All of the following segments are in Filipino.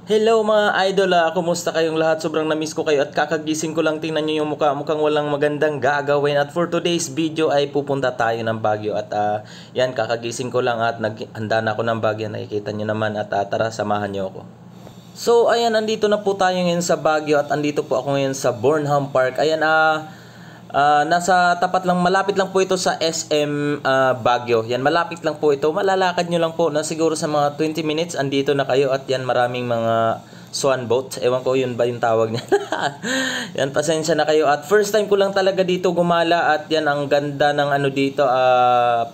Hello mga idol, kumusta kayong lahat? Sobrang namiss ko kayo at kakagising ko lang, tingnan nyo yung mukha, mukhang walang magandang gagawin. At for today's video ay pupunta tayo ng Baguio at yan, kakagising ko lang at naghanda na ako ng Baguio, nakikita nyo naman at tara, samahan nyo ako. So ayan, andito na po tayo ngayon sa Baguio at andito po ako ngayon sa Burnham Park. Ayan, nasa tapat lang, malapit lang po ito sa SM Baguio. Yan, malapit lang po ito. Malalakad nyo lang po na siguro sa mga 20 minutes andito na kayo at yan, maraming mga swan boat. Ewan ko yun ba yung tawag niya. Yan, pasensya na kayo. At first time ko lang talaga dito gumala at yan, ang ganda ng ano dito,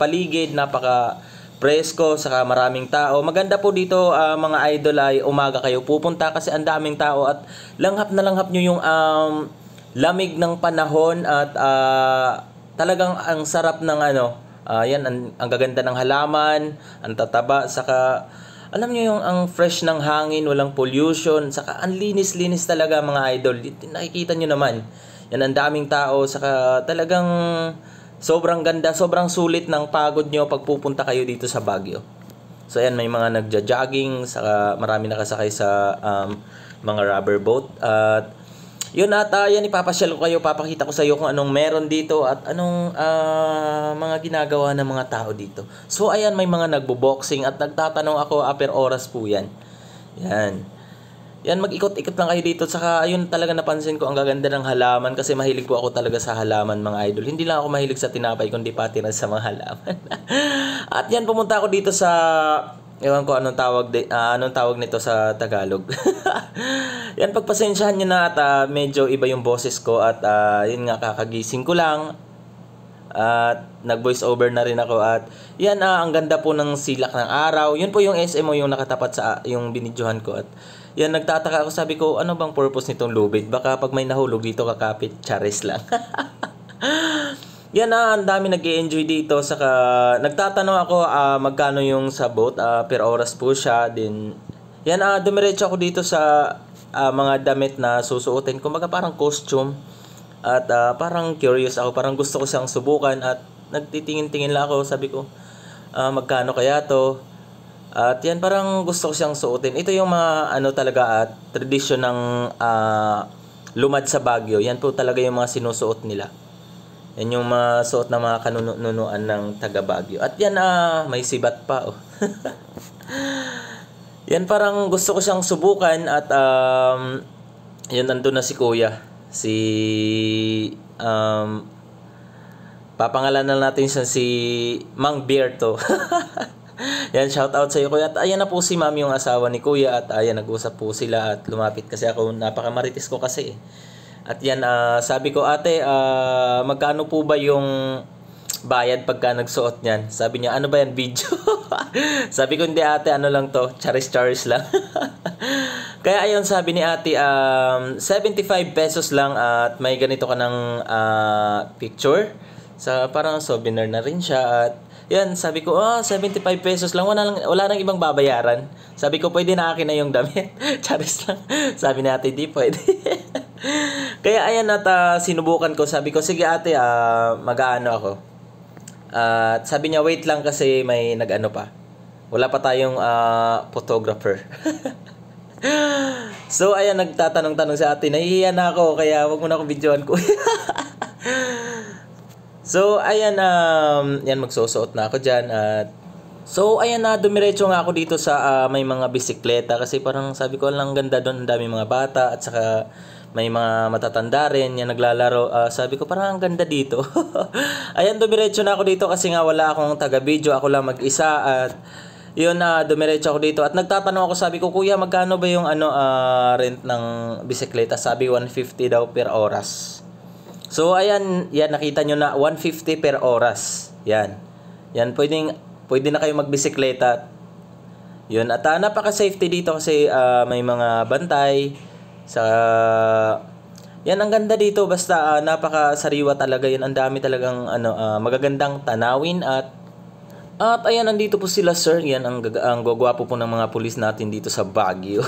paligid, napaka presko, saka maraming tao. Maganda po dito mga idol ay umaga kayo pupunta kasi ang daming tao at langhap na langhap nyo yung lamig ng panahon at talagang ang sarap ng ano, yan, ang gaganda ng halaman, ang tataba, saka alam niyo yung ang fresh ng hangin, walang pollution, saka ang linis-linis talaga mga idol. Nakikita niyo naman, yan, ang daming tao, saka talagang sobrang ganda, sobrang sulit ng pagod nyo pag pupunta kayo dito sa Baguio. So ayan, may mga nagja-jogging, saka marami nakasakay sa mga rubber boat at yun at yan, ipapasyal ko kayo, papakita ko sa iyo kung anong meron dito at anong mga ginagawa ng mga tao dito. So ayan, may mga nagbo-boxing at nagtatanong ako per oras po yan. Yan. Yan, mag-ikot-ikot lang kayo dito. Saka ayun, talaga napansin ko ang gaganda ng halaman kasi mahilig po ako talaga sa halaman mga idol. Hindi lang ako mahilig sa tinapay kundi pati na sa mga halaman. At yan, pumunta ako dito sa, ewan ko anong tawag nito sa Tagalog. Yan, pagpasensyahan nyo na at medyo iba yung boses ko at yun nga, kakagising ko lang at nag-voice over na rin ako at yan, ang ganda po ng silak ng araw. Yun po yung SMO yung nakatapat sa yung binidyohan ko at yan, nagtataka ako, sabi ko, ano bang purpose nitong lubid? Baka pag may nahulog dito kakapit, charis lang. Yan, ang dami nag-i-enjoy dito. Saka nagtatanong ako magkano yung sa boat, per oras po siya. Din yan, dumiretso ako dito sa mga damit na susuotin. Kumbaga parang costume. At parang curious ako, parang gusto ko siyang subukan. At nagtitingin-tingin lang ako, sabi ko, magkano kaya to? At yan, parang gusto ko siyang suotin. Ito yung mga ano talaga tradisyon ng lumad sa Baguio. Yan po talaga yung mga sinusuot nila. Yan yung mga suot na mga kanunuan ng taga Baguio. At yan, may sibat pa. Oh. Yan, parang gusto ko siyang subukan. At yan, nandun na si Kuya. Si papangalanan natin siya si Mang Berto. Yan, shout out sa iyo Kuya. At ayan na po si Ma'am, yung asawa ni Kuya. At ayan, nag-usap po sila at lumapit kasi ako, napakamaritis ko kasi. At yan, sabi ko, ate, magkano po ba yung bayad pagka nagsuot niyan? Sabi niya, ano ba yan, video? Sabi ko, hindi ate, ano lang to, charis lang. Kaya ayun, sabi ni ate, 75 pesos lang at may ganito ka ng picture. Parang souvenir na rin siya at yan, sabi ko, 75 pesos lang, wala nang ibang babayaran. Sabi ko, pwede na akin na yung damit. Charis lang. Sabi ni ate, di pwede. Kaya ayan at sinubukan ko. Sabi ko, sige ate, mag-aano ako. At sabi niya, wait lang kasi may nag-ano pa. Wala pa tayong photographer. So ayan, nagtatanong-tanong sa ate. Nahihiya na ako, kaya wag mo na akong videoan ko. So ayan, yan, magsusuot na ako dyan at so ayan, dumiretso nga ako dito sa may mga bisikleta kasi parang sabi ko, lang ganda doon, ang dami mga bata at saka may mga matatanda rin yan naglalaro. Sabi ko, parang ang ganda dito. Ayan, dumiretso na ako dito kasi nga wala akong taga-video, ako lang mag-isa at yun, dumiretso ako dito at nagtatanong ako, sabi ko, kuya, magkano ba yung rent ng bisikleta? Sabi 150 daw per oras. So ayan, yan, nakita nyo na 150 per oras. Yan. Yan, pwede na kayo magbisikleta. Yun, at napaka-safety dito kasi may mga bantay. Yan, ang ganda dito, basta napaka-sariwa talaga. Yan, ang dami talagang magagandang tanawin at ayan, nandito po sila sir. Yan, ang gagwapo po ng mga pulis natin dito sa Baguio.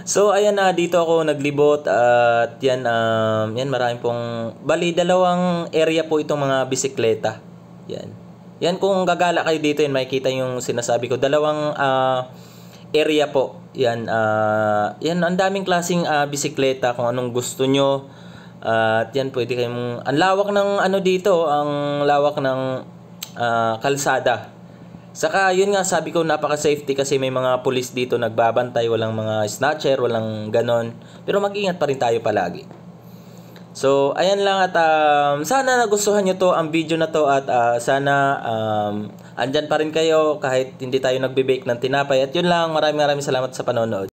So ayan, dito ako naglibot at yan, yan, maraming pong, bali dalawang area po itong mga bisikleta. Yan. Yan, kung gagala kayo dito, yan makikita yung sinasabi ko. Dalawang area po. Yan, yan ang daming klaseng bisikleta kung anong gusto nyo. At yan, pwede kayong, ang lawak ng ano dito, ang lawak ng kalsada. Saka yun nga, sabi ko napaka-safety kasi may mga pulis dito nagbabantay, walang mga snatcher, walang ganon. Pero mag-ingat pa rin tayo palagi. So, ayan lang at sana nagustuhan nyo to ang video na to at sana andyan pa rin kayo kahit hindi tayo nagbe-bake ng tinapay. At yun lang, maraming salamat sa panonood.